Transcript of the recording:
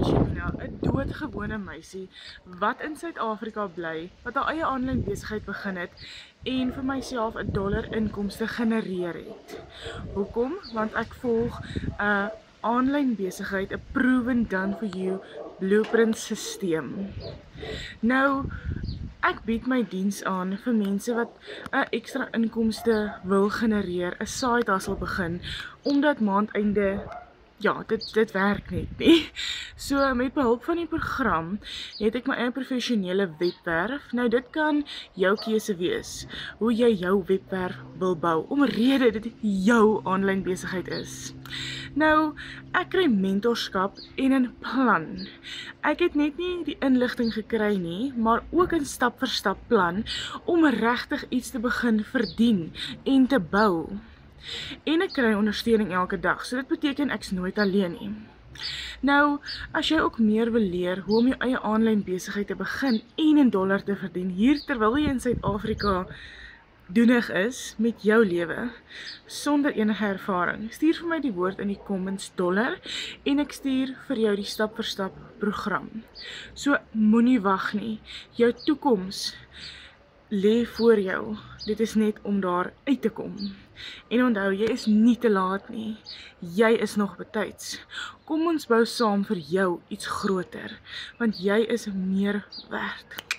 Shemina, 'n doodgewone meisie wat in Suid-Afrika bly, wat haar eie aanlyn besigheid begin het en vir myself $1 inkomste genereer het. Hoekom? Want ek volg 'n aanlyn besigheid, 'n proven done for you blueprint stelsel. Nou, ek bied my diens aan vir mense wat 'n ekstra inkomste wil genereer, 'n side hustle begin, omdat maandeinde dit werk net nie. So met behulp van die program het ek my eie professionele webwerf. Nou dit kan jou keuse wees, hoe jy jou webwerf wil bou, omrede dit jou aanlyn besigheid is. Nou, ek kry mentorskap en 'n plan. Ek het net nie die inligting gekry nie, maar ook 'n stap vir stap plan om regtig iets te begin verdien en te bou. En ek kry ondersteuning elke dag, so dit beteken ek's nooit alleen nie. Nou, as jy ook meer wil leer hoe om jou eie aanlyn besigheid te begin en $1 te verdien hier terwyl jy in Suid-Afrika doenig is met jou lewe, sonder enige ervaring, stuur vir my die woord in die comments $, en ek stuur vir jou die stap vir stap program. So moenie wag nie, jou toekoms lê voor jou, dit is net om daar uit te kom. En onthou, jy is nie te laat nie, jy is nog betyds. Kom ons bou saam vir jou iets groter, want jy is meer werd.